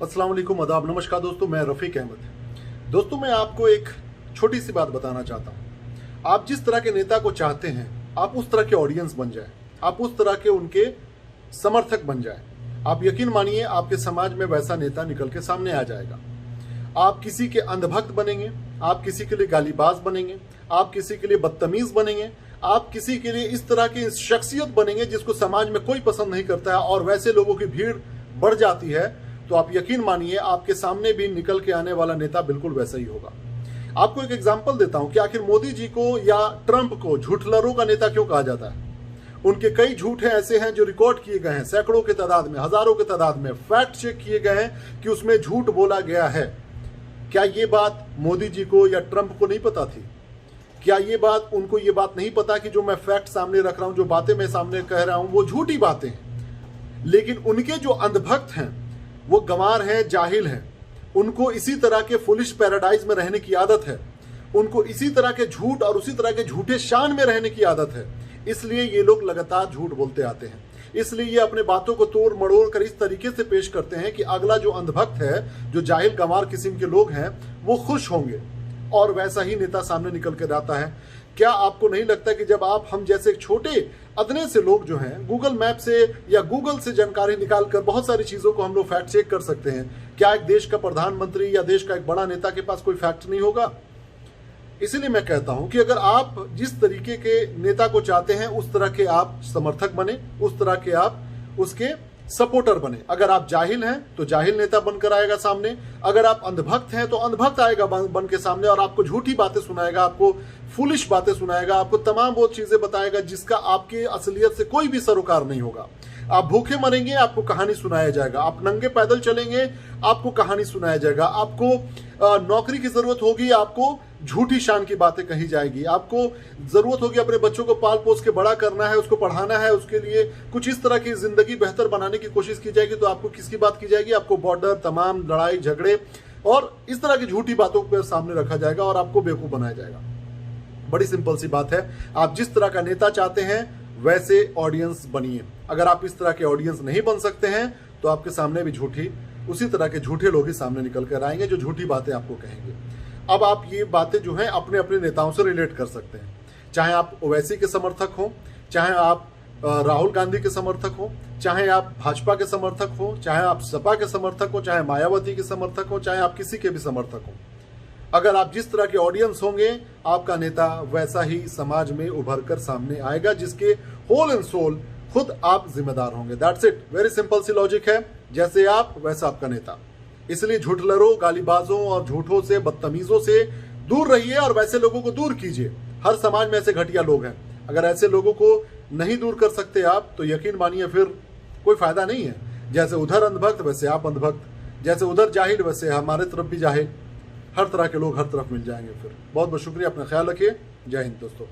अस्सलाम वालेकुम, आदाब, नमस्कार दोस्तों। मैं रफ़ीक अहमद। दोस्तों, मैं आपको एक छोटी सी बात बताना चाहता हूँ। आप जिस तरह के नेता को चाहते हैं, आप उस तरह के ऑडियंस बन जाए, आप उस तरह के उनके समर्थक बन जाए। आप यकीन मानिए, आपके समाज में वैसा नेता निकल के सामने आ जाएगा। आप किसी के अंधभक्त बनेंगे, आप किसी के लिए गालीबाज बनेंगे, आप किसी के लिए बदतमीज बनेंगे, आप किसी के लिए इस तरह की शख्सियत बनेंगे जिसको समाज में कोई पसंद नहीं करता है, और वैसे लोगों की भीड़ बढ़ जाती है। तो आप यकीन मानिए, आपके सामने भी निकल के आने वाला नेता बिल्कुल वैसा ही होगा। आपको एक एग्जांपल देता हूं कि आखिर मोदी जी को या ट्रंप को झूठलरों का नेता क्यों कहा जाता है। उनके कई झूठे ऐसे हैं जो रिकॉर्ड किए गए हैं, सैकड़ों के तादाद में, हजारों के तादाद में फैक्ट चेक किए गए हैं कि उसमें झूठ बोला गया है। क्या ये बात मोदी जी को या ट्रंप को नहीं पता थी? क्या ये बात उनको ये बात नहीं पता कि जो मैं फैक्ट सामने रख रहा हूं, जो बातें मैं सामने कह रहा हूं, वो झूठी बातें हैं। लेकिन उनके जो अंधभक्त हैं, वो गंवार हैं, जाहिल हैं। उनको इसी तरह के फुलिश पैराडाइज में रहने की आदत है। उनको इसी तरह के झूठ और उसी तरह के झूठे शान में रहने की आदत है। इसलिए ये लोग लगातार झूठ बोलते आते हैं। इसलिए ये अपने बातों को तोड़ मड़ोड़ कर इस तरीके से पेश करते हैं कि अगला जो अंधभक्त है, जो जाहिल गंवार किस्म के लोग हैं, वो खुश होंगे और वैसा ही नेता सामने निकल कर आता है। क्या आपको नहीं लगता कि जब आप हम जैसे छोटे अदने से लोग जो हैं, गूगल मैप से या गूगल से जानकारी निकाल कर बहुत सारी चीजों को हम लोग फैक्ट चेक कर सकते हैं, क्या एक देश का प्रधानमंत्री या देश का एक बड़ा नेता के पास कोई फैक्ट नहीं होगा? इसीलिए मैं कहता हूं कि अगर आप जिस तरीके के नेता को चाहते हैं, उस तरह के आप समर्थक बने, उस तरह के आप उसके सपोर्टर बने। अगर आप जाहिल हैं तो जाहिल नेता बनकर आएगा सामने, अगर आप अंधभक्त हैं तो अंधभक्त आएगा बन के सामने और आपको झूठी बातें सुनाएगा, आपको फुलिश बातें सुनाएगा, आपको तमाम वो चीजें बताएगा जिसका आपकी असलियत से कोई भी सरोकार नहीं होगा। आप भूखे मरेंगे, आपको कहानी सुनाया जाएगा। आप नंगे पैदल चलेंगे, आपको कहानी सुनाया जाएगा। आपको नौकरी की जरूरत होगी, आपको झूठी शान की बातें कही जाएगी। आपको जरूरत होगी अपने बच्चों को पाल पोस के बड़ा करना है, उसको पढ़ाना है, उसके लिए कुछ इस तरह की जिंदगी बेहतर बनाने की कोशिश की जाएगी, तो आपको किसकी बात की जाएगी? आपको बॉर्डर, तमाम लड़ाई झगड़े और इस तरह की झूठी बातों को सामने रखा जाएगा और आपको बेवकूफ बनाया जाएगा। बड़ी सिंपल सी बात है, आप जिस तरह का नेता चाहते हैं वैसे ऑडियंस बनिए। अगर आप इस तरह के ऑडियंस नहीं बन सकते हैं तो आपके सामने भी उसी तरह के झूठे लोग ही सामने निकल कर आएंगे जो झूठी बातें आपको कहेंगे। अब आप ये बातें जो हैं अपने अपने नेताओं से रिलेट कर सकते हैं, चाहे आप ओवैसी के समर्थक हो, चाहे आप राहुल गांधी के समर्थक हो, चाहे आप भाजपा के समर्थक हो, चाहे आप सपा के समर्थक हो, चाहे मायावती के समर्थक हो, चाहे आप किसी के भी समर्थक हो। अगर आप जिस तरह के ऑडियंस होंगे, आपका नेता वैसा ही समाज में उभर कर सामने आएगा, जिसके होल एंड सोल खुद आप जिम्मेदार होंगे। दैट्स इट, वेरी सिंपल सी लॉजिक है। जैसे आप वैसा आपका नेता। इसलिए झूठलरों, गालीबाजों और झूठों से, बदतमीजों से दूर रहिए और वैसे लोगों को दूर कीजिए। हर समाज में ऐसे घटिया लोग हैं। अगर ऐसे लोगों को नहीं दूर कर सकते आप, तो यकीन मानिए फिर कोई फायदा नहीं है। जैसे उधर अंधभक्त वैसे आप अंधभक्त, जैसे उधर जाहिल वैसे हमारे तरफ भी जाहिल। हर तरह के लोग हर तरफ मिल जाएंगे। फिर बहुत बहुत शुक्रिया, अपना ख्याल रखिए। जय हिंद दोस्तों।